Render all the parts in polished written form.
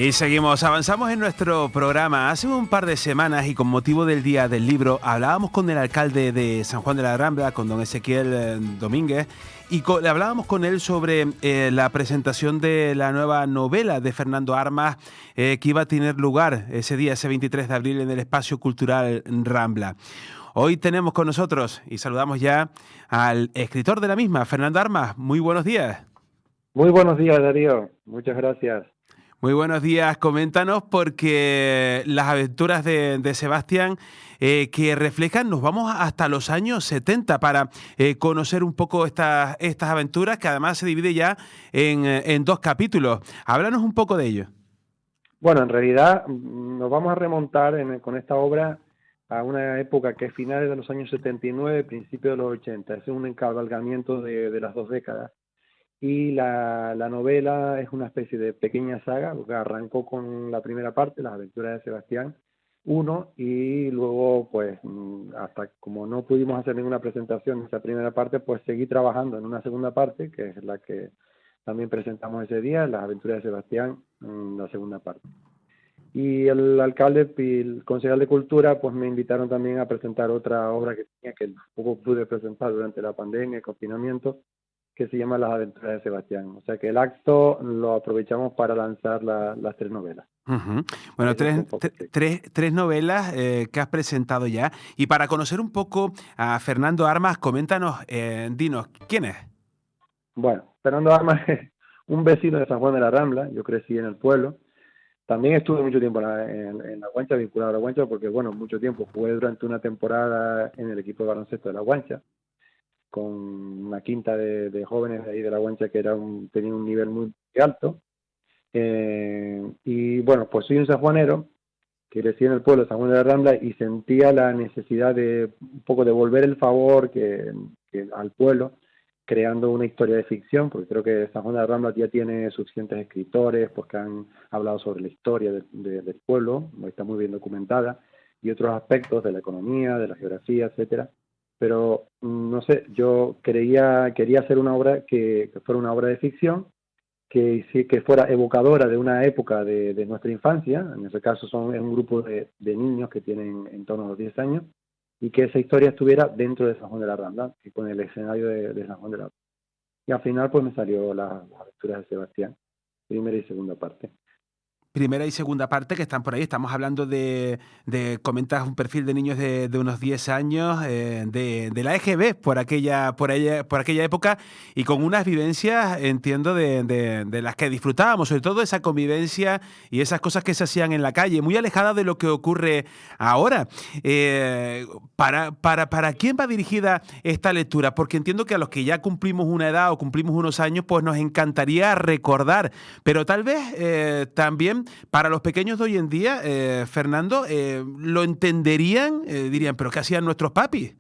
Y seguimos, avanzamos en nuestro programa. Hace un par de semanas y con motivo del Día del Libro hablábamos con el alcalde de San Juan de la Rambla, con don Ezequiel Domínguez, y hablábamos con él sobre la presentación de la nueva novela de Fernando Armas que iba a tener lugar ese día, ese 23 de abril, en el Espacio Cultural Rambla. Hoy tenemos con nosotros y saludamos ya al escritor de la misma, Fernando Armas. Muy buenos días. Muy buenos días, Darío. Muchas gracias. Muy buenos días, coméntanos porque las aventuras de Sebastián que reflejan, nos vamos hasta los años 70 para conocer un poco estas aventuras que además se divide ya en dos capítulos. Háblanos un poco de ello. Bueno, en realidad nos vamos a remontar con esta obra a una época que es finales de los años 79, principios de los 80. Es un encabalgamiento de las dos décadas. Y la novela es una especie de pequeña saga, porque arrancó con la primera parte, Las aventuras de Sebastián 1, y luego, pues, hasta como no pudimos hacer ninguna presentación en esa primera parte, pues seguí trabajando en una segunda parte, que es la que también presentamos ese día, Las aventuras de Sebastián, la segunda parte. Y el alcalde y el concejal de Cultura, pues me invitaron también a presentar otra obra que tenía, que poco pude presentar durante la pandemia, el confinamiento, que se llama Las aventuras de Sebastián. O sea que el acto lo aprovechamos para lanzar las tres novelas. Uh-huh. Bueno, tres novelas que has presentado ya. Y para conocer un poco a Fernando Armas, coméntanos, dinos, ¿quién es? Bueno, Fernando Armas es un vecino de San Juan de la Rambla. Yo crecí en el pueblo. También estuve mucho tiempo en la Guancha, vinculado a la Guancha, porque, bueno, mucho tiempo jugué durante una temporada en el equipo de baloncesto de la Guancha, con una quinta de jóvenes de ahí de la Guancha que tenía un nivel muy alto. Y bueno, pues soy un sanjuanero que crecí en el pueblo de San Juan de la Rambla y sentía la necesidad de un poco devolver el favor que al pueblo, creando una historia de ficción, porque creo que San Juan de la Rambla ya tiene suficientes escritores porque han hablado sobre la historia del pueblo, está muy bien documentada, y otros aspectos de la economía, de la geografía, etcétera. Pero no sé, yo quería hacer una obra que fuera una obra de ficción, que fuera evocadora de una época de nuestra infancia. En ese caso es un grupo de niños que tienen en torno a los 10 años, y que esa historia estuviera dentro de San Juan de la Rambla, y con el escenario de San Juan de la Rambla. Y al final pues me salió las aventuras de Sebastián, primera y segunda parte. Primera y segunda parte que están por ahí. Estamos hablando comentas un perfil de niños de unos 10 años, de la EGB por aquella época, y con unas vivencias, entiendo, de las que disfrutábamos, sobre todo esa convivencia y esas cosas que se hacían en la calle, muy alejada de lo que ocurre ahora. ¿Para quién va dirigida esta lectura? Porque entiendo que a los que ya cumplimos una edad o cumplimos unos años, pues nos encantaría recordar, pero tal vez también para los pequeños de hoy en día, Fernando, lo entenderían, dirían, ¿pero qué hacían nuestros papis?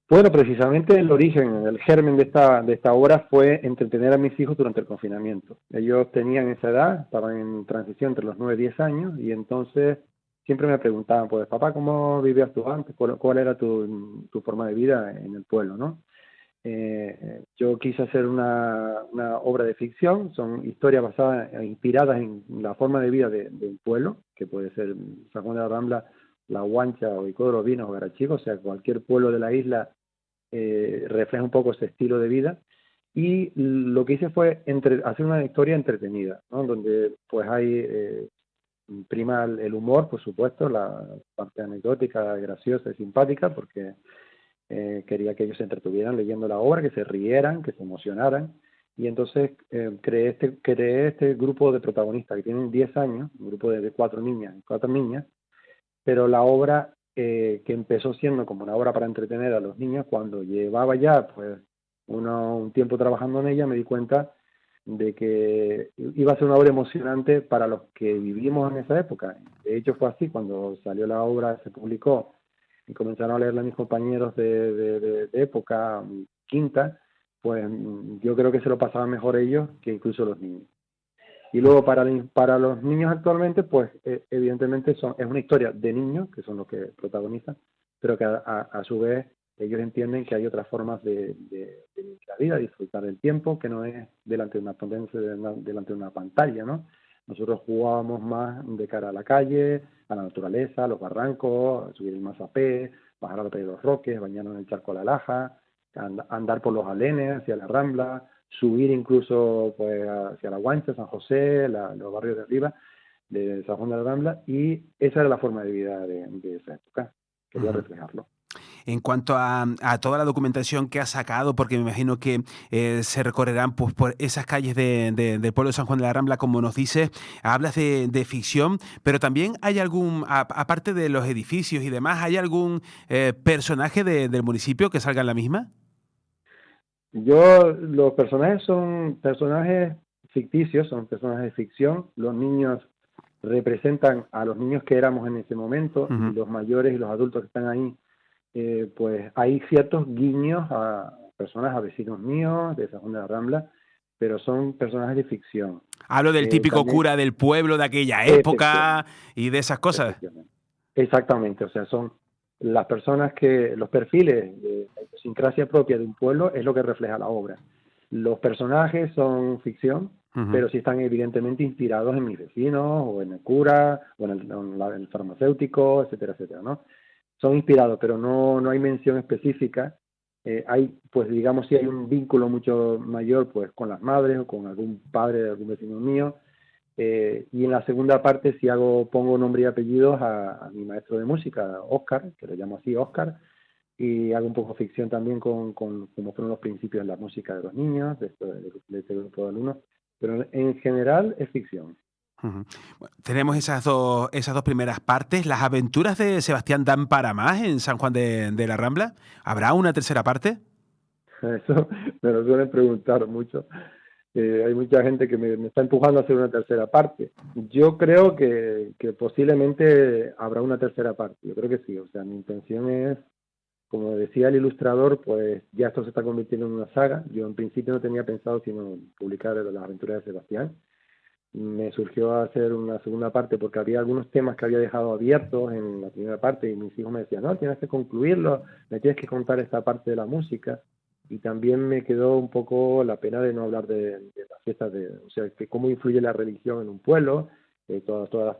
Bueno, precisamente el origen, el germen de esta obra fue entretener a mis hijos durante el confinamiento. Ellos tenían esa edad, estaban en transición entre los 9 y 10 años, y entonces siempre me preguntaban, pues, papá, ¿cómo vivías tú antes? ¿Cuál era tu forma de vida en el pueblo, no? Yo quise hacer una obra de ficción, son historias basadas, inspiradas en la forma de vida de un pueblo, que puede ser San Juan de la Rambla, La Guancha, o Icodro Vinos o Garachico, o sea, cualquier pueblo de la isla refleja un poco ese estilo de vida. Y lo que hice fue hacer una historia entretenida, ¿no? Donde pues prima el humor, por supuesto, la parte anecdótica, graciosa y simpática, porque quería que ellos se entretuvieran leyendo la obra, que se rieran, que se emocionaran. Y entonces creé este grupo de protagonistas que tienen 10 años, un grupo de cuatro niñas, pero la obra, que empezó siendo como una obra para entretener a los niños, cuando llevaba ya pues un tiempo trabajando en ella, me di cuenta de que iba a ser una obra emocionante para los que vivimos en esa época. De hecho fue así. Cuando salió la obra, se publicó y comenzaron a leerla mis compañeros de época, quinta, pues yo creo que se lo pasaban mejor ellos que incluso los niños. Y luego para los niños actualmente, pues evidentemente es una historia de niños, que son los que protagonizan, pero que a su vez ellos entienden que hay otras formas de vivir la vida, disfrutar del tiempo, que no es delante de una potencia, delante de una pantalla, ¿no? Nosotros jugábamos más de cara a la calle, a la naturaleza, a los barrancos, subir el Mazapé, bajar a la playa de los Roques, bañarnos en el charco de la Laja, andar por los alenes hacia la Rambla, subir incluso pues hacia la Guancha, San José, los barrios de arriba de San Juan de la Rambla, y esa era la forma de vida de esa época. Quería Ujú. reflejarlo. En cuanto a toda la documentación que has sacado, porque me imagino que se recorrerán pues, por esas calles del pueblo de San Juan de la Rambla, como nos dices, hablas de ficción, pero también hay algún, aparte de los edificios y demás, ¿hay algún personaje del municipio que salga en la misma? Los personajes son personajes ficticios, son personajes de ficción. Los niños representan a los niños que éramos en ese momento, y Ujú. los mayores y los adultos que están ahí, pues hay ciertos guiños a personas, a vecinos míos de San Juan de la Rambla, pero son personajes de ficción. Hablo del típico También, cura del pueblo de aquella época efectivamente, y de esas cosas. efectivamente. Exactamente, o sea, son las personas que, los perfiles de la idiosincrasia propia de un pueblo es lo que refleja la obra. Los personajes son ficción, Ujú. pero sí están evidentemente inspirados en mis vecinos, o en el cura, o en el farmacéutico, etcétera, etcétera, ¿no? Son inspirados, pero no hay mención específica. Hay, pues digamos, si hay un vínculo mucho mayor, pues con las madres o con algún padre de algún vecino mío, y en la segunda parte sí pongo nombre y apellidos a mi maestro de música, Oscar, que lo llamo así, Oscar, y hago un poco ficción también con cómo fueron los principios de la música de los niños, de este grupo de alumnos, pero en general es ficción. Ujú. Bueno, tenemos esas dos primeras partes. ¿Las aventuras de Sebastián dan para más en San Juan de la Rambla? ¿Habrá una tercera parte? Eso me lo suelen preguntar mucho. Hay mucha gente que me está empujando a hacer una tercera parte. Yo creo que posiblemente habrá una tercera parte. Yo creo que sí. O sea, mi intención es, como decía el ilustrador, pues ya esto se está convirtiendo en una saga. Yo en principio no tenía pensado sino publicar las aventuras de Sebastián. Me surgió hacer una segunda parte porque había algunos temas que había dejado abiertos en la primera parte, y mis hijos me decían, no, tienes que concluirlo, me tienes que contar esta parte de la música. Y también me quedó un poco la pena de no hablar de las fiestas, o sea, que cómo influye la religión en un pueblo, todas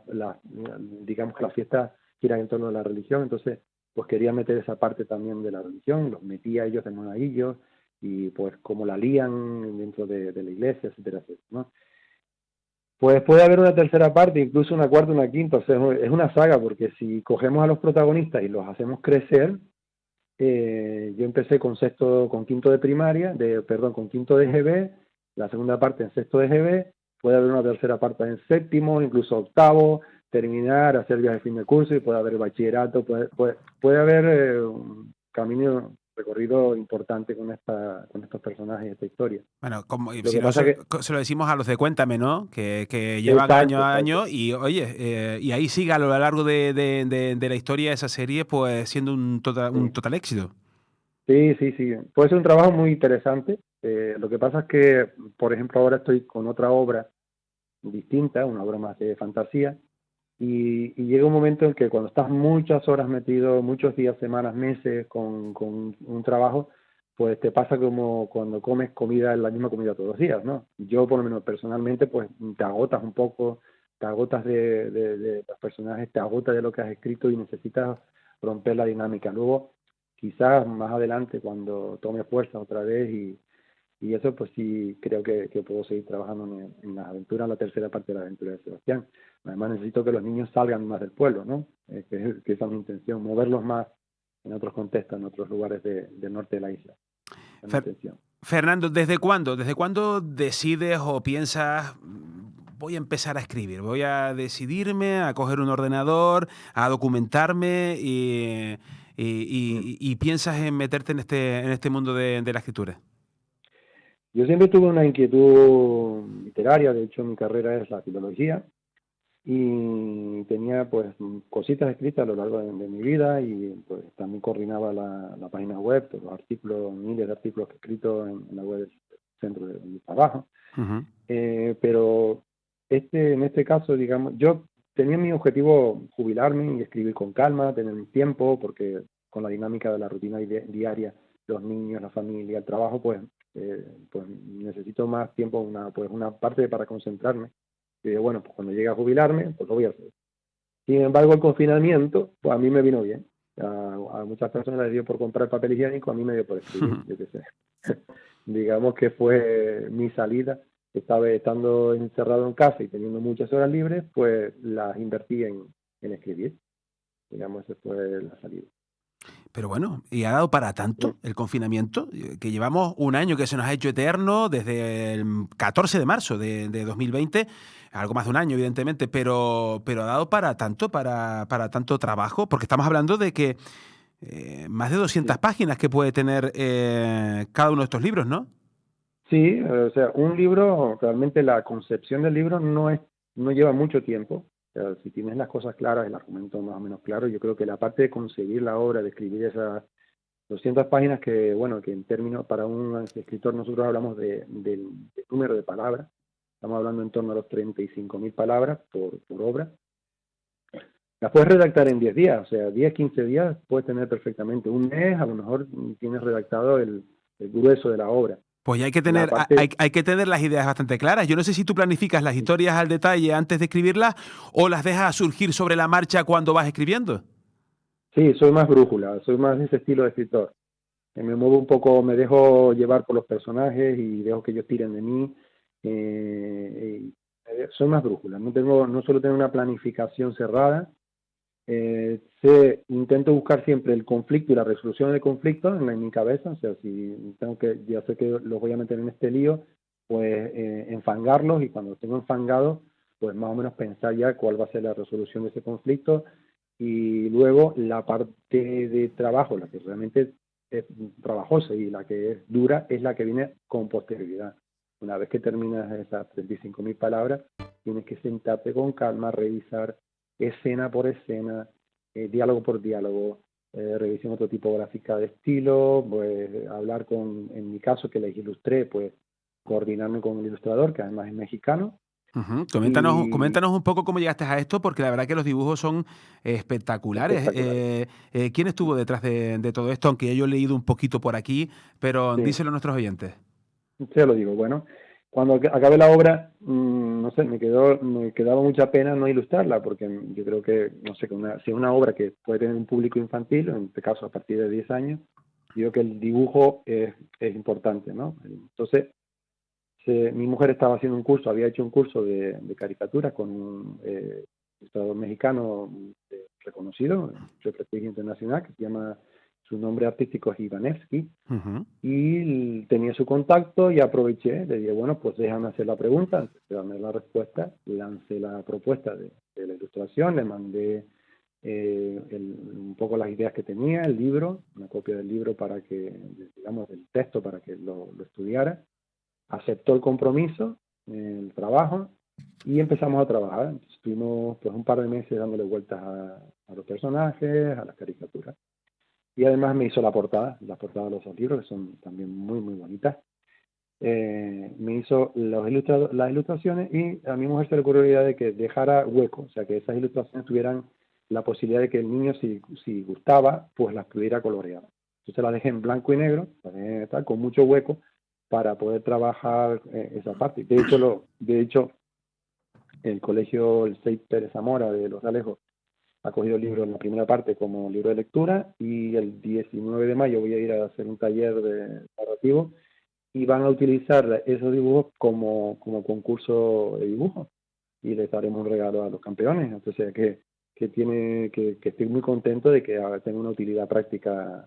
digamos que las fiestas giran en torno a la religión. Entonces pues quería meter esa parte también de la religión, los metía a ellos en monaguillos, y pues cómo la lían dentro de la iglesia, etcétera, etcétera, ¿no? Pues puede haber una tercera parte, incluso una cuarta, una quinta. O sea, es una saga, porque si cogemos a los protagonistas y los hacemos crecer, yo empecé con quinto de primaria, perdón, con quinto de GB, la segunda parte en sexto de GB, puede haber una tercera parte en séptimo, incluso octavo, terminar, hacer viaje de fin de curso, y puede haber bachillerato, puede haber un camino recorrido importante con estos personajes y esta historia. Bueno, como, Lo si que no, pasa que, se lo decimos a los de Cuéntame, ¿no? Que llevan año exacto, a exacto. año y, oye, y ahí sigue a lo largo de la historia esa serie, pues siendo un Sí. total éxito. Sí, sí, sí. Puede ser un trabajo muy interesante. Lo que pasa es que, por ejemplo, ahora estoy con otra obra distinta, una obra más de fantasía, y llega un momento en que cuando estás muchas horas metido, muchos días, semanas, meses con un trabajo, pues te pasa como cuando comes comida, la misma comida todos los días, ¿no? Yo, por lo menos personalmente, pues te agotas un poco, te agotas de los personajes, te agotas de lo que has escrito y necesitas romper la dinámica. Luego, quizás más adelante, cuando tome fuerza otra vez, y eso, pues sí, creo que puedo seguir trabajando en las aventuras, en la tercera parte de la aventura de Sebastián. Además, necesito que los niños salgan más del pueblo, ¿no? Que esa es mi intención, moverlos más en otros contextos, en otros lugares del norte de la isla. Esa es mi Fer- intención. Fernando, ¿desde cuándo? ¿Desde cuándo decides o piensas, voy a empezar a escribir, voy a decidirme a coger un ordenador, a documentarme Mm. y piensas en meterte en este mundo de la escritura? Yo siempre tuve una inquietud literaria. De hecho mi carrera es la filología, y tenía pues cositas escritas a lo largo de mi vida, y pues también coordinaba la página web, todos los artículos, miles de artículos que he escrito en la web del centro de mi trabajo. Ujú. Pero en este caso, digamos, yo tenía mi objetivo jubilarme y escribir con calma, tener mi tiempo, porque con la dinámica de la rutina diaria, los niños, la familia, el trabajo, pues necesito más tiempo, pues una parte para concentrarme. Y dije, bueno, pues cuando llegue a jubilarme, pues lo voy a hacer. Sin embargo, el confinamiento, pues a mí me vino bien. A muchas personas les dio por comprar papel higiénico, a mí me dio por escribir, yo qué sé. Digamos que fue mi salida. Estaba estando encerrado en casa y teniendo muchas horas libres, pues las invertí en escribir. Digamos, esa fue la salida. Pero bueno, y ha dado para Mm. tanto el confinamiento, que llevamos un año que se nos ha hecho eterno desde el 14 de marzo de 2020, algo más de un año evidentemente, pero ha dado para tanto, para tanto trabajo, porque estamos hablando de que más de 200 Sí, páginas que puede tener cada uno de estos libros, ¿no? sí, o sea, un libro, realmente la concepción del libro no lleva mucho tiempo. O sea, si tienes las cosas claras, el argumento más o menos claro, yo creo que la parte de conseguir la obra, de escribir esas 200 páginas que, bueno, que en términos, para un escritor nosotros hablamos del número de palabras, estamos hablando en torno a los 35.000 palabras por obra. Las puedes redactar en 10 días, o sea, 10, 15 días puedes tener perfectamente. Un mes, a lo mejor tienes redactado el grueso de la obra. Pues ya hay que La tener, parte, hay que tener las ideas bastante claras. Yo no sé si tú planificas las historias al detalle antes de escribirlas o las dejas surgir sobre la marcha cuando vas escribiendo. sí, soy más brújula, soy más de ese estilo de escritor. Me muevo un poco, me dejo llevar por los personajes y dejo que ellos tiren de mí. Soy más brújula, no suelo tener una planificación cerrada. Intento buscar siempre el conflicto y la resolución del conflicto en mi cabeza, o sea, si tengo que, ya sé que los voy a meter en este lío, pues enfangarlos, y cuando los tengo enfangados, pues más o menos pensar ya cuál va a ser la resolución de ese conflicto, y luego la parte de trabajo, la que realmente es trabajosa y la que es dura, es la que viene con posterioridad. Una vez que terminas esas 35.000 palabras, tienes que sentarte con calma, revisar escena por escena, diálogo por diálogo, revisión ortotipográfica de estilo, pues hablar en mi caso que les ilustré, pues coordinarme con el ilustrador, que además es mexicano, Ujú. y Coméntanos un poco cómo llegaste a esto, porque la verdad que los dibujos son espectaculares. espectacular. ¿Quién estuvo detrás de todo esto? Aunque ya yo he leído un poquito por aquí, pero Sí, díselo a nuestros oyentes. se lo digo. Bueno, cuando acabe la obra, no sé, me quedaba mucha pena no ilustrarla, porque yo creo que, no sé, si es una obra que puede tener un público infantil, en este caso a partir de 10 años, digo que el dibujo es importante, ¿no? Entonces, mi mujer estaba haciendo un curso, había hecho un curso de caricatura con un ilustrador mexicano reconocido, de prestigio internacional, que se llama, su nombre artístico es Ivanevsky, Ujú. y tenía su contacto y aproveché, le dije, bueno, pues déjame hacer la pregunta, antes de darme la respuesta, lancé la propuesta de la ilustración, le mandé un poco las ideas que tenía, el libro, una copia del libro para que, digamos, el texto para que lo estudiara, aceptó el compromiso, el trabajo, y empezamos a trabajar. Entonces, estuvimos pues un par de meses dándole vueltas a los personajes, a las caricaturas. Y además me hizo las portadas de los libros, que son también muy, muy bonitas. Me hizo las ilustraciones, y a mi mujer se le ocurrió la idea de que dejara hueco, o sea, que esas ilustraciones tuvieran la posibilidad de que el niño, si gustaba, pues las pudiera colorear. Entonces las dejé en blanco y negro, las dejé con mucho hueco para poder trabajar esa parte. De hecho, el colegio, el Seis Pérez Zamora de Los Alejos, ha cogido el libro en la primera parte como libro de lectura, y el 19 de mayo voy a ir a hacer un taller de narrativo y van a utilizar esos dibujos como concurso de dibujo, y les daremos un regalo a los campeones. Entonces, que estoy muy contento de que tenga una utilidad práctica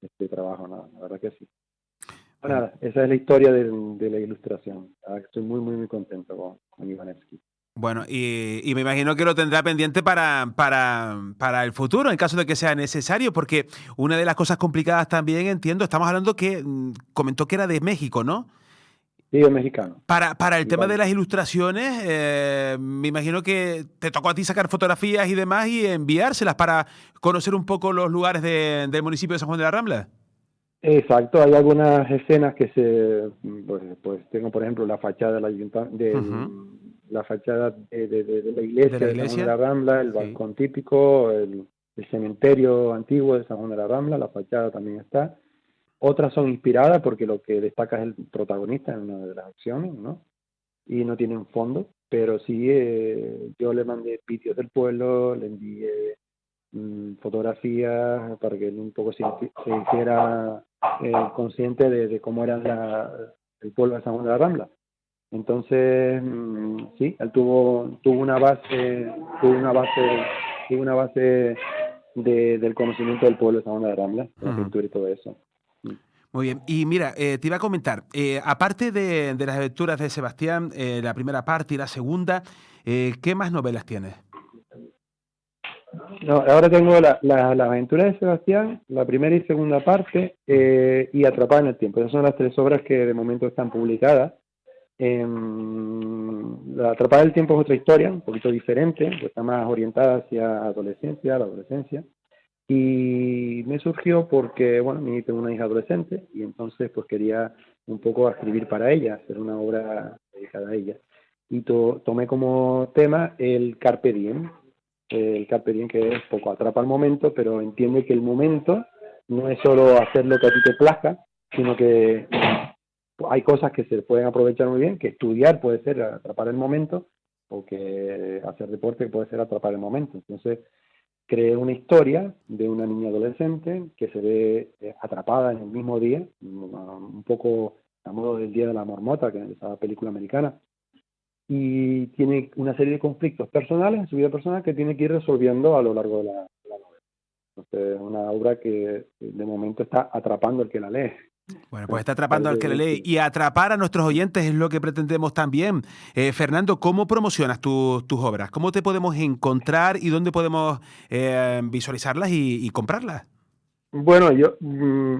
este trabajo, ¿no? La verdad que sí. Bueno, Bueno, nada, esa es la historia de la ilustración. La verdad que estoy muy, muy, muy contento con Ivanevsky. bueno, y me imagino que lo tendrá pendiente para el futuro, en caso de que sea necesario, porque una de las cosas complicadas también, entiendo, estamos hablando que comentó que era de México, ¿no? Sí, es mexicano. Para el tema de Iván. las ilustraciones, me imagino que te tocó a ti sacar fotografías y demás y enviárselas para conocer un poco los lugares del municipio de San Juan de la Rambla. Exacto, hay algunas escenas que pues tengo, por ejemplo, la fachada Ujú. la fachada de la De la iglesia de San Juan de iglesia, la Rambla, el sí. balcón típico, el cementerio antiguo de San Juan de la Rambla, la fachada también está. Otras son inspiradas porque lo que destaca es el protagonista en una de las acciones, ¿no? y no tienen fondo, pero sí yo le mandé vídeos del pueblo, le envié fotografías para que él un poco se hiciera consciente de cómo era el pueblo de San Juan de la Rambla. Entonces, sí, él tuvo una base del conocimiento del pueblo de San Juan de la Rambla, de la Ujú. pintura y todo eso. Muy bien. Y mira, te iba a comentar, aparte de las aventuras de Sebastián, la primera parte y la segunda, ¿qué más novelas tienes? No, ahora tengo la aventura de Sebastián, la primera y segunda parte, y Atrapada en el tiempo. Esas son las 3 obras que de momento están publicadas. La Atrapada en el tiempo es otra historia, un poquito diferente, pues está más orientada hacia la adolescencia. Y me surgió porque, bueno, tengo una hija adolescente y entonces pues quería un poco escribir para ella, hacer una obra dedicada a ella. Y tomé como tema el Carpe Diem, que es poco atrapa el momento, pero entiende que el momento no es solo hacer lo que a ti te plazca, sino que hay cosas que se pueden aprovechar muy bien, que estudiar puede ser atrapar el momento, o que hacer deporte puede ser atrapar el momento. Entonces, creé una historia de una niña adolescente que se ve atrapada en el mismo día, un poco a modo del Día de la Marmota, que es esa película americana, y tiene una serie de conflictos personales en su vida personal que tiene que ir resolviendo a lo largo de la novela. Entonces, es una obra que de momento está atrapando al que la lee. Bueno, pues está atrapando al Parece que le lee divertido. y atrapar a nuestros oyentes es lo que pretendemos también. Fernando, ¿cómo promocionas tus obras? ¿Cómo te podemos encontrar y dónde podemos visualizarlas y comprarlas? Bueno,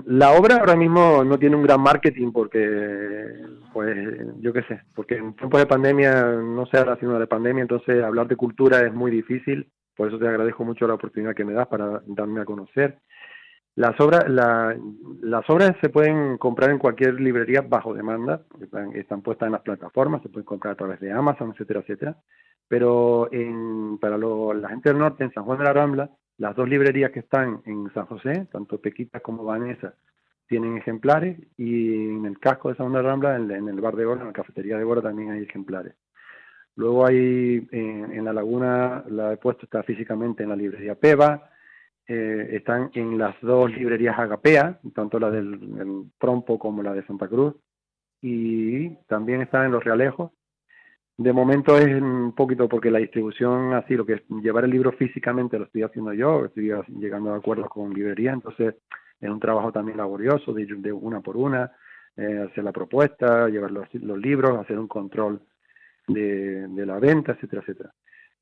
la obra ahora mismo no tiene un gran marketing porque, pues, yo qué sé, porque en tiempos de pandemia no se habla sino de pandemia, entonces hablar de cultura es muy difícil, por eso te agradezco mucho la oportunidad que me das para darme a conocer. Las obras se pueden comprar en cualquier librería bajo demanda, están puestas en las plataformas, se pueden comprar a través de Amazon, etcétera, etcétera. Pero para la gente del norte, en San Juan de la Rambla, las 2 librerías que están en San José, tanto Pequitas como Vanessa, tienen ejemplares, y en el casco de San Juan de la Rambla, en el bar de Gora, en la cafetería de Gora, también hay ejemplares. Luego hay en La Laguna, la he puesto, está físicamente en la librería Peva. Están en las 2 librerías Agapea, tanto la del Trompo como la de Santa Cruz, y también están en Los Realejos. De momento es un poquito porque la distribución, así, lo que es llevar el libro físicamente lo estoy haciendo yo, estoy llegando a acuerdos con librerías, entonces es un trabajo también laborioso, de una por una, hacer la propuesta, llevar los libros, hacer un control de la venta, etcétera, etcétera.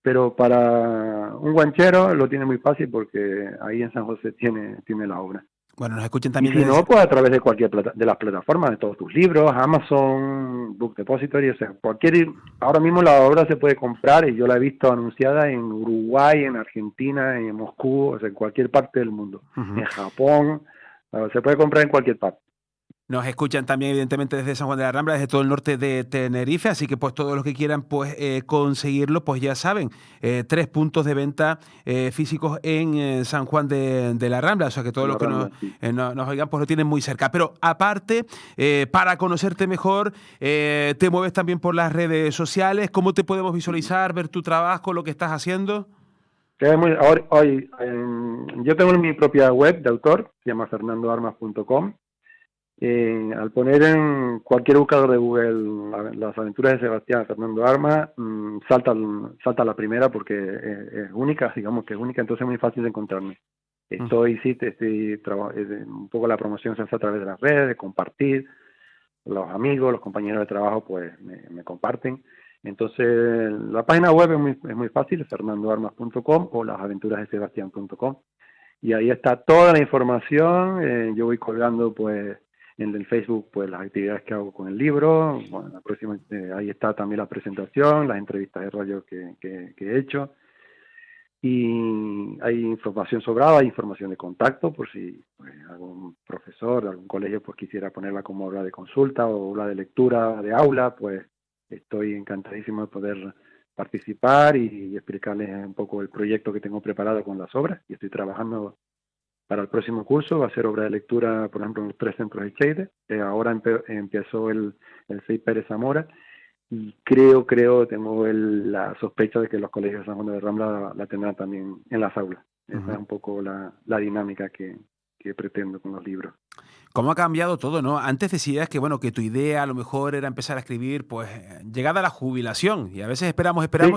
Pero para un guanchero lo tiene muy fácil porque ahí en San José tiene la obra. Bueno, nos escuchan Y también si no, desde... pues a través de cualquier de las plataformas, de todos tus libros, Amazon, Book Depository, o sea, ahora mismo la obra se puede comprar y yo la he visto anunciada en Uruguay, en Argentina, en Moscú, o sea, en cualquier parte del mundo, Ujú. en Japón, se puede comprar en cualquier parte. Nos escuchan también, evidentemente, desde San Juan de la Rambla, desde todo el norte de Tenerife, así que pues todos los que quieran pues conseguirlo, pues ya saben, 3 puntos de venta físicos en San Juan de la Rambla, o sea que todos En los la que Rambla, sí. nos oigan pues lo tienen muy cerca. Pero aparte, para conocerte mejor, te mueves también por las redes sociales, ¿cómo te podemos visualizar, ver tu trabajo, lo que estás haciendo? Yo tengo mi propia web de autor, se llama fernandoarmas.com. Al poner en cualquier buscador de Google las aventuras de Sebastián Fernando Armas, salta la primera porque es única, digamos que es única, entonces es muy fácil de encontrarme. Un poco la promoción se hace a través de las redes, de compartir, los amigos, los compañeros de trabajo pues me comparten. Entonces la página web es muy fácil, fernandoarmas.com o lasaventurasdesebastián.com, y ahí está toda la información. Yo voy colgando pues en el Facebook pues las actividades que hago con el libro. Bueno, la próxima, ahí está también la presentación, las entrevistas de radio que he hecho, y hay información sobrada, hay información de contacto por si pues, algún profesor de algún colegio pues quisiera ponerla como obra de consulta o obra de lectura de aula, pues estoy encantadísimo de poder participar y explicarles un poco el proyecto que tengo preparado con las obras, y estoy trabajando para el próximo curso. Va a ser obra de lectura, por ejemplo, en los 3 centros de Cheide. Ahora empezó el 6 Pérez Zamora, y tengo la sospecha de que los colegios de San Juan de la Rambla la tendrán también en las aulas. Esa es un poco la dinámica que pretendo con los libros. ¿Cómo ha cambiado todo, no? Antes decías que, bueno, que tu idea a lo mejor era empezar a escribir, pues, llegada a la jubilación. Y a veces esperamos Sí,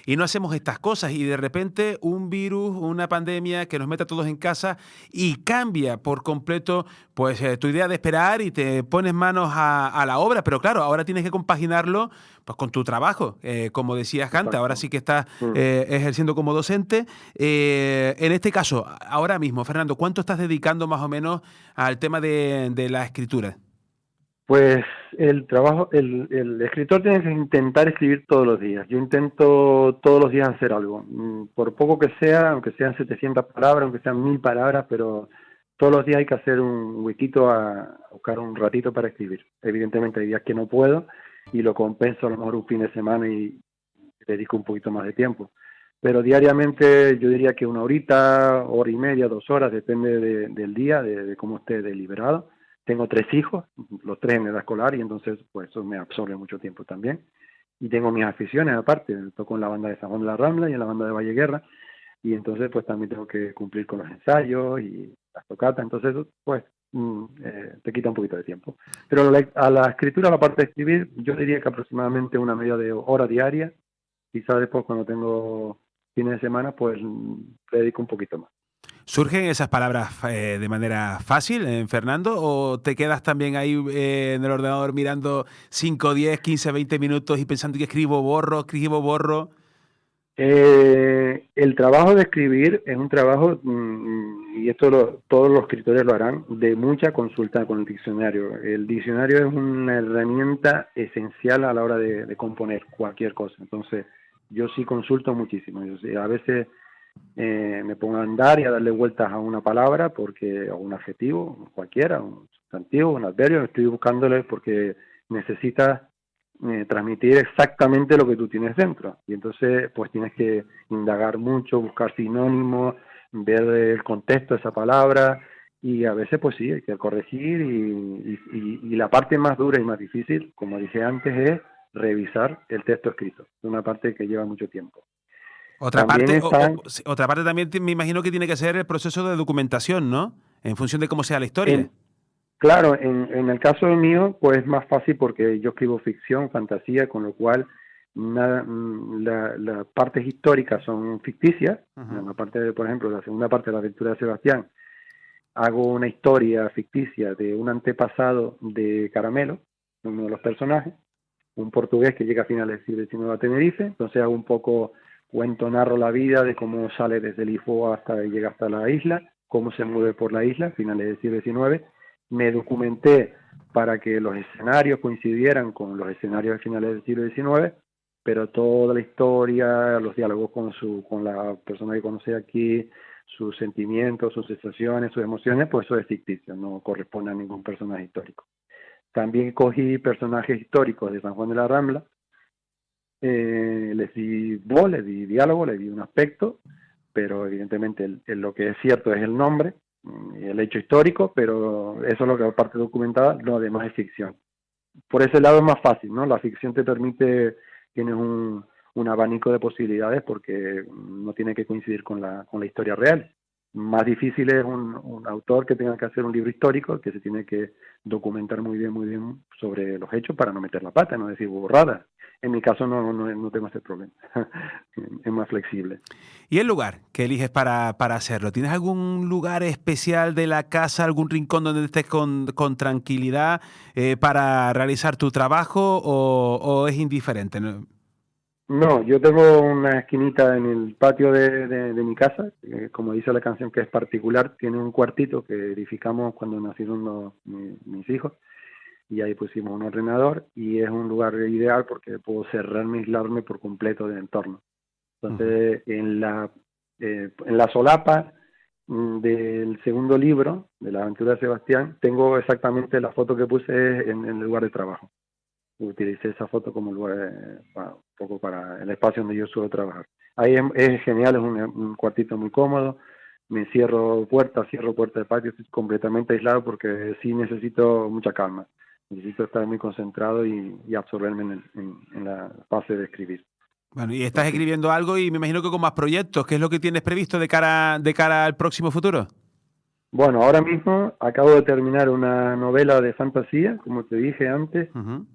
y no hacemos estas cosas. Y de repente un virus, una pandemia que nos mete a todos en casa y cambia por completo, pues, tu idea de esperar y te pones manos a la obra. Pero claro, ahora tienes que compaginarlo, pues, con tu trabajo. Como decías antes, ahora exacto. sí que estás Mm. ejerciendo como docente. En este caso, ahora mismo, Fernando, ¿cuánto estás dedicando más o menos al tema de la escritura? Pues el escritor tiene que intentar escribir todos los días. Yo intento todos los días hacer algo, por poco que sea, aunque sean 700 palabras, aunque sean 1000 palabras, pero todos los días hay que hacer un huequito a buscar un ratito para escribir. Evidentemente hay días que no puedo y lo compenso a lo mejor un fin de semana y dedico un poquito más de tiempo. Pero diariamente yo diría que una horita, hora y media, 2 horas, depende del día, de cómo esté deliberado. Tengo 3 hijos, los 3 en edad escolar, y entonces pues eso me absorbe mucho tiempo también. Y tengo mis aficiones aparte, toco en la banda de San Juan de la Rambla y en la banda de Valle Guerra, y entonces pues también tengo que cumplir con los ensayos y las tocatas, entonces pues te quita un poquito de tiempo. Pero a la escritura, a la parte de escribir, yo diría que aproximadamente una media de hora diaria, quizás después cuando tengo fines de semana pues le dedico un poquito más. ¿Surgen esas palabras de manera fácil, Fernando? ¿O te quedas también ahí en el ordenador mirando 5, 10, 15, 20 minutos y pensando que escribo, borro, escribo, borro? El trabajo de escribir es un trabajo, y esto todos los escritores lo harán, de mucha consulta con el diccionario. El diccionario es una herramienta esencial a la hora de componer cualquier cosa. Entonces, yo sí consulto muchísimo. A veces me pongo a andar y a darle vueltas a una palabra, a un adjetivo, cualquiera, un sustantivo, un adverbio, estoy buscándole porque necesitas transmitir exactamente lo que tú tienes dentro. Y entonces, pues tienes que indagar mucho, buscar sinónimos, ver el contexto de esa palabra, y a veces, pues sí, hay que corregir, y la parte más dura y más difícil, como dije antes, es revisar el texto escrito. Es una parte que lleva mucho tiempo. Otra También parte, están sí, otra parte también me imagino que tiene que ser el proceso de documentación, ¿no? En función de cómo sea la historia. en, claro, en el caso mío, pues es más fácil porque yo escribo ficción, fantasía, con lo cual las partes históricas son ficticias. Ujú. En la parte por ejemplo, la segunda parte de la aventura de Sebastián, hago una historia ficticia de un antepasado de Caramelo, uno de los personajes, un portugués que llega a finales del siglo XIX a Tenerife. Entonces hago un poco, narro la vida de cómo sale desde Lisboa hasta llega hasta la isla, cómo se mueve por la isla a finales del siglo XIX. Me documenté para que los escenarios coincidieran con los escenarios de finales del siglo XIX, pero toda la historia, los diálogos con la persona que conoce aquí, sus sentimientos, sus sensaciones, sus emociones, pues eso es ficticio, no corresponde a ningún personaje histórico. También cogí personajes históricos de San Juan de la Rambla, les di voz, les di diálogo, les di un aspecto, pero evidentemente lo que es cierto es el nombre y el hecho histórico, pero eso es lo que es parte documentada, lo demás es ficción. Por ese lado es más fácil, ¿no? La ficción te permite, tienes un abanico de posibilidades porque no tiene que coincidir con la historia real. Más difícil es un autor que tenga que hacer un libro histórico, que se tiene que documentar muy bien sobre los hechos para no meter la pata, no decir borradas. En mi caso no tengo ese problema. Es más flexible. ¿Y el lugar que eliges para hacerlo? ¿Tienes algún lugar especial de la casa, algún rincón donde estés con tranquilidad para realizar tu trabajo o es indiferente? ¿No? No, yo tengo una esquinita en el patio de mi casa, como dice la canción, que es particular. Tiene un cuartito que edificamos cuando nacieron mis hijos, y ahí pusimos un ordenador, y es un lugar ideal porque puedo cerrarme, aislarme por completo del entorno. Ujú. Entonces, en la solapa del segundo libro, de la aventura de Sebastián, tengo exactamente la foto que puse en el lugar de trabajo. Utilicé esa foto como lugar, un poco para el espacio donde yo suelo trabajar. Ahí es genial, es un cuartito muy cómodo. Me cierro puerta de patio, estoy completamente aislado porque sí necesito mucha calma. necesito estar muy concentrado y absorberme en la fase de escribir. Bueno, y estás escribiendo algo y me imagino que con más proyectos. ¿Qué es lo que tienes previsto de cara al próximo futuro? Bueno, ahora mismo acabo de terminar una novela de fantasía, como te dije antes. Uh-huh.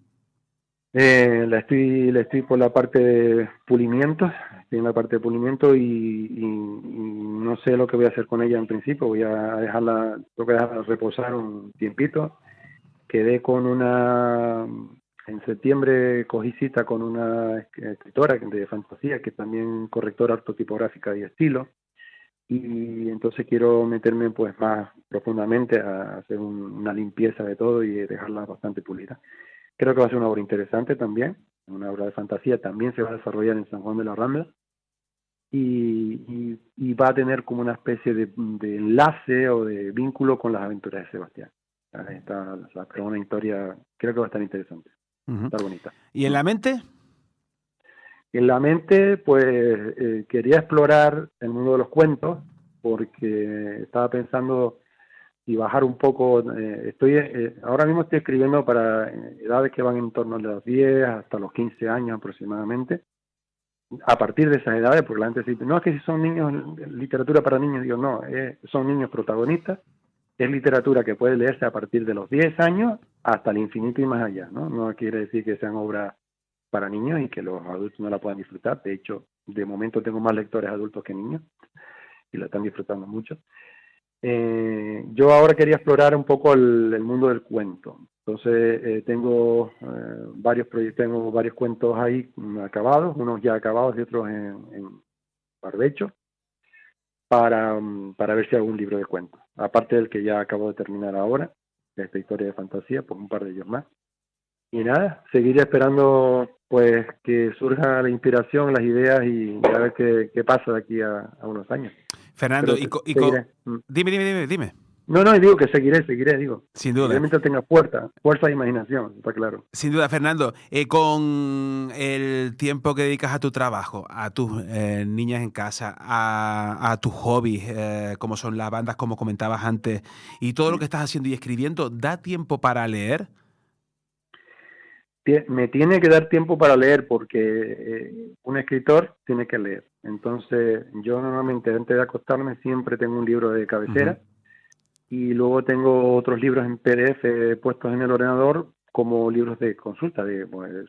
La estoy por la parte de pulimiento, estoy en la parte de pulimiento y no sé lo que voy a hacer con ella en principio. Tengo que dejarla reposar un tiempito. Quedé con en septiembre cogí cita con una escritora de fantasía que es también correctora ortotipográfica y estilo, y entonces quiero meterme pues más profundamente a hacer una limpieza de todo y dejarla bastante pulida. Creo que va a ser una obra interesante también, una obra de fantasía, también se va a desarrollar en San Juan de la Rambla y va a tener como una especie de enlace o de vínculo con las aventuras de Sebastián. Pero una historia, creo que va a estar interesante, va a Uh-huh. estar bonita. ¿Y en la mente? En la mente, pues quería explorar el mundo de los cuentos, porque estaba pensando y bajar un poco. Ahora mismo estoy escribiendo para edades que van en torno a los 10 hasta los 15 años aproximadamente. A partir de esas edades, porque la gente dice, no, es que si son niños, literatura para niños, digo, no, son niños protagonistas, es literatura que puede leerse a partir de los 10 años hasta el infinito y más allá, ¿no? No quiere decir que sean obras para niños y que los adultos no la puedan disfrutar. De hecho, de momento tengo más lectores adultos que niños y la están disfrutando mucho. Yo ahora quería explorar un poco el mundo del cuento. Entonces tengo varios proyectos, tengo varios cuentos ahí acabados, unos ya acabados y otros en barbecho, para ver si hago un libro de cuentos. Aparte del que ya acabo de terminar ahora, esta historia de fantasía, pues un par de ellos más. Y nada, seguiré esperando pues que surja la inspiración, las ideas y a ver qué pasa de aquí a unos años. Fernando, Pero seguiré. Dime. No, digo que seguiré, digo. Sin Seguiré duda. mientras tenga fuerza e imaginación, está claro. Sin duda, Fernando. Con el tiempo que dedicas a tu trabajo, a tus niñas en casa, a tus hobbies, como son las bandas, como comentabas antes, y todo lo que estás haciendo y escribiendo, ¿da tiempo para leer? Me tiene que dar tiempo para leer porque un escritor tiene que leer. Entonces, yo normalmente antes de acostarme siempre tengo un libro de cabecera. Uh-huh. Y luego tengo otros libros en PDF puestos en el ordenador como libros de consulta.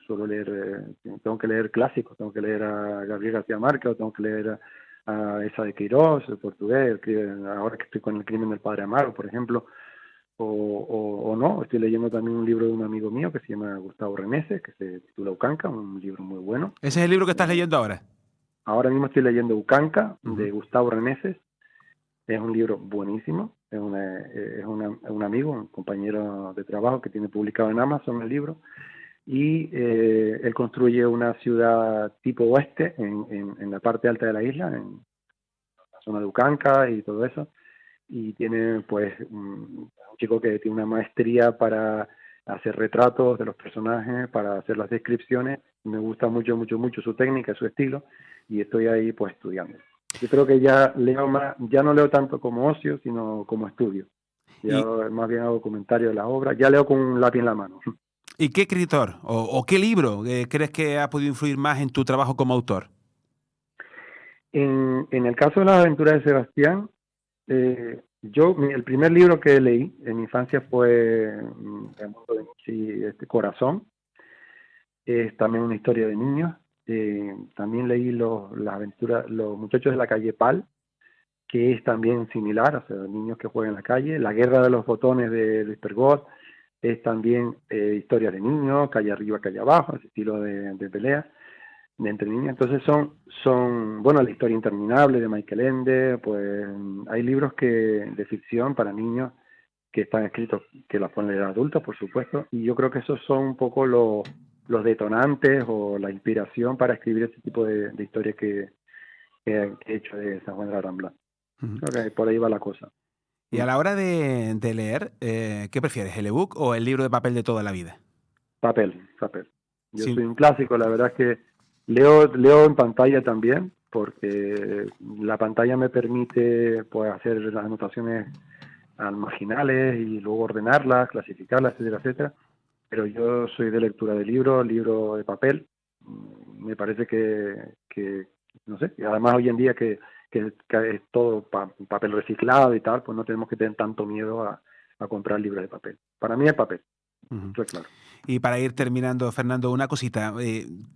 Suelo leer, tengo que leer clásicos, tengo que leer a Gabriel García Márquez, o tengo que leer a Esa de Queiroz, el portugués, ahora que estoy con El crimen del padre Amaro, por ejemplo, o no, estoy leyendo también un libro de un amigo mío que se llama Gustavo Reneses, que se titula Ucanca, un libro muy bueno. ¿Ese es el libro que estás leyendo ahora? Ahora mismo estoy leyendo Ucanca, de Gustavo Reneses. Es un libro buenísimo, es un amigo, un compañero de trabajo que tiene publicado en Amazon el libro, y él construye una ciudad tipo oeste en la parte alta de la isla, en la zona de Ucanca y todo eso, y tiene pues un chico que tiene una maestría para hacer retratos de los personajes, para hacer las descripciones. Me gusta mucho su técnica, su estilo, y estoy ahí pues estudiando. Yo creo que ya no leo tanto como ocio, sino como estudio. Ya más bien hago comentarios de la obra, ya leo con un lápiz en la mano. ¿Y qué escritor o qué libro crees que ha podido influir más en tu trabajo como autor? En el caso de las aventuras de Sebastián, el primer libro que leí en mi infancia fue El mundo de Michi, Corazón. Es también una historia de niños. También leí las aventuras, Los muchachos de la calle Pal, que es también similar, o sea, niños que juegan en la calle. La guerra de los botones de Luis Pergot es también historias de niños, calle arriba, calle abajo, ese estilo de pelea de entre niños. Entonces bueno, La historia interminable de Michael Ende, pues hay libros de ficción para niños que están escritos, que los pueden leer adultos, por supuesto, y yo creo que esos son un poco los detonantes o la inspiración para escribir este tipo de historias que he hecho de San Juan de la Rambla. Uh-huh. Creo que por ahí va la cosa. Y a la hora de leer, ¿qué prefieres, el ebook o el libro de papel de toda la vida? Papel. Yo soy un clásico, la verdad es que leo en pantalla también, porque la pantalla me permite pues hacer las anotaciones marginales y luego ordenarlas, clasificarlas, etcétera. pero yo soy de lectura de libros, libro de papel. Me parece que no sé, y además hoy en día que es todo papel reciclado y tal, pues no tenemos que tener tanto miedo a comprar libros de papel. Para mí es papel, Ujú. eso es claro. Y para ir terminando, Fernando, una cosita.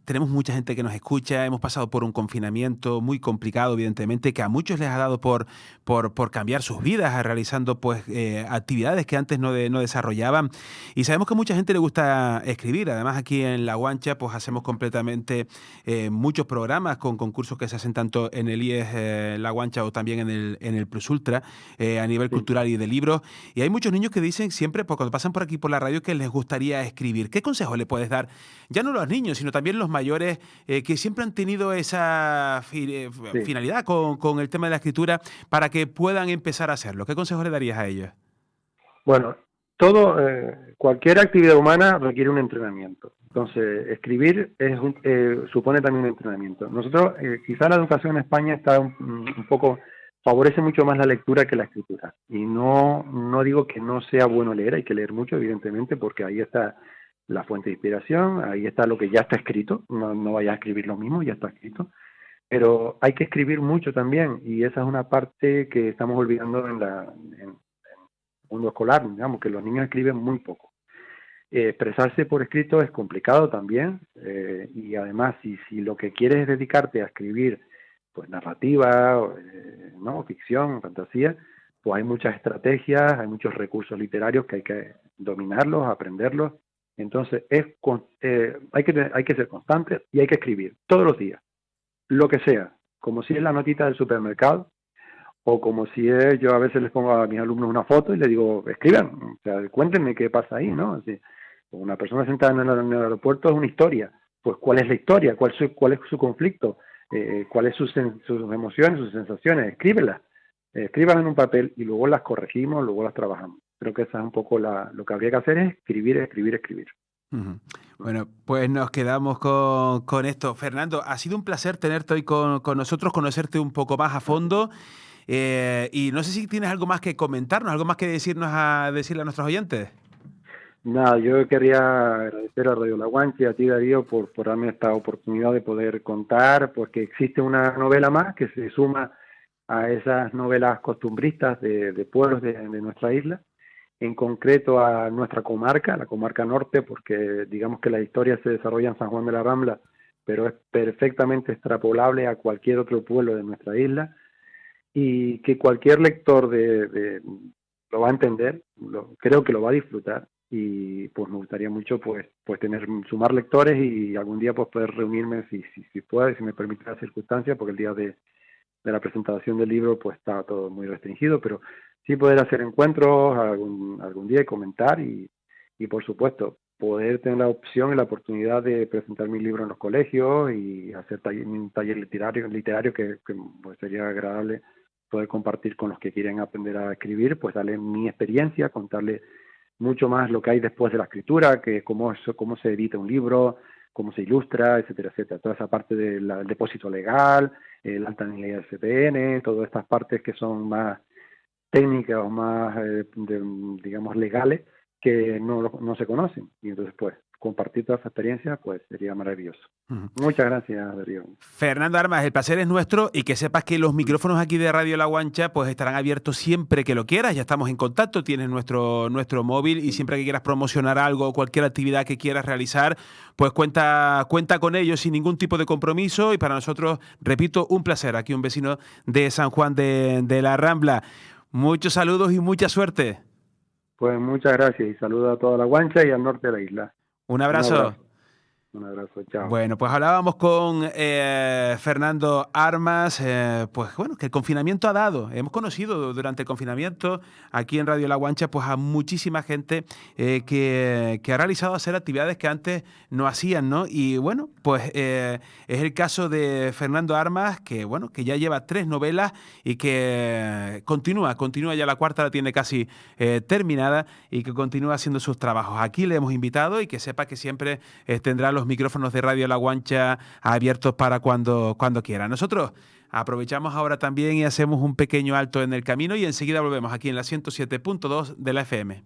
Tenemos mucha gente que nos escucha, hemos pasado por un confinamiento muy complicado, evidentemente, que a muchos les ha dado por cambiar sus vidas, realizando pues actividades que antes no desarrollaban. Y sabemos que a mucha gente le gusta escribir. Además, aquí en La Guancha pues hacemos completamente muchos programas con concursos que se hacen tanto en el IES La Guancha o también en el Plus Ultra, a nivel Sí. cultural y de libros. Y hay muchos niños que dicen siempre, pues, cuando pasan por aquí por la radio, que les gustaría escribir. ¿Qué consejo le puedes dar, ya no los niños, sino también los mayores, que siempre han tenido esa Sí. finalidad con el tema de la escritura, para que puedan empezar a hacerlo? ¿Qué consejo le darías a ellos? Bueno, cualquier actividad humana requiere un entrenamiento. Entonces, escribir supone también un entrenamiento. Nosotros, quizá la educación en España está un poco, favorece mucho más la lectura que la escritura. Y no digo que no sea bueno leer, hay que leer mucho, evidentemente, porque ahí está la fuente de inspiración, ahí está lo que ya está escrito, no vayas a escribir lo mismo, ya está escrito. Pero hay que escribir mucho también, y esa es una parte que estamos olvidando en mundo escolar, digamos, que los niños escriben muy poco. Expresarse por escrito es complicado también, y además si lo que quieres es dedicarte a escribir pues narrativa, ¿no? Ficción, fantasía, pues hay muchas estrategias, hay muchos recursos literarios que hay que dominarlos, aprenderlos. Entonces hay que ser constantes y hay que escribir todos los días, lo que sea, como si es la notita del supermercado, o como si es, yo a veces les pongo a mis alumnos una foto y les digo, escriban, o sea, cuéntenme qué pasa ahí, ¿no? Así, una persona sentada en el aeropuerto es una historia, pues ¿cuál es la historia? ¿Cuál es su conflicto? ¿Cuáles sus emociones, sus sensaciones? Escríbelas, escríbanlas en un papel y luego las corregimos, luego las trabajamos. Creo que esa es un poco lo que habría que hacer, es escribir, escribir, escribir. Uh-huh. Bueno, pues nos quedamos con esto. Fernando, ha sido un placer tenerte hoy con nosotros, conocerte un poco más a fondo. Y no sé si tienes algo más que comentarnos, algo más que decirle a nuestros oyentes. Nada, yo quería agradecer a Radio La Guancha y a ti, Darío, por darme esta oportunidad de poder contar, porque existe una novela más que se suma a esas novelas costumbristas de pueblos de nuestra isla, en concreto a nuestra comarca, la comarca norte, porque digamos que la historia se desarrolla en San Juan de la Rambla, pero es perfectamente extrapolable a cualquier otro pueblo de nuestra isla, y que cualquier lector lo va a entender, creo que lo va a disfrutar, y pues me gustaría mucho pues sumar lectores y algún día pues poder reunirme si puedo, si me permite las circunstancias, porque el día de la presentación del libro pues está todo muy restringido, pero sí poder hacer encuentros algún día y comentar, y por supuesto poder tener la opción y la oportunidad de presentar mi libro en los colegios y hacer un taller literario que pues sería agradable poder compartir con los que quieren aprender a escribir, pues darle mi experiencia, contarle mucho más lo que hay después de la escritura, que cómo se edita un libro, cómo se ilustra, etcétera, etcétera. Toda esa parte del depósito legal, el alta en el ISBN, todas estas partes que son más técnicas o más, digamos, legales, que no se conocen. Y entonces, pues, compartir toda esa experiencia, pues, sería maravilloso. Uh-huh. Muchas gracias, Darío. Fernando Armas, el placer es nuestro, y que sepas que los micrófonos aquí de Radio La Guancha pues estarán abiertos siempre que lo quieras. Ya estamos en contacto, tienes nuestro móvil, y siempre que quieras promocionar algo o cualquier actividad que quieras realizar, pues cuenta con ellos sin ningún tipo de compromiso. Y para nosotros, repito, un placer. Aquí un vecino de San Juan de la Rambla. Muchos saludos y mucha suerte. Pues muchas gracias, y saludos a toda La Guancha y al norte de la isla. Un abrazo. Un abrazo, chao. Bueno, pues hablábamos con Fernando Armas, pues bueno, que el confinamiento ha dado. Hemos conocido durante el confinamiento aquí en Radio La Guancha pues a muchísima gente que ha realizado hacer actividades que antes no hacían, ¿no? Y bueno, pues es el caso de Fernando Armas, que bueno, que ya lleva 3 novelas y que continúa, ya la 4ª la tiene casi terminada, y que continúa haciendo sus trabajos. Aquí le hemos invitado, y que sepa que siempre tendrá los micrófonos de Radio La Guancha abiertos para cuando quiera. Nosotros aprovechamos ahora también y hacemos un pequeño alto en el camino, y enseguida volvemos aquí en la 107.2 de la FM.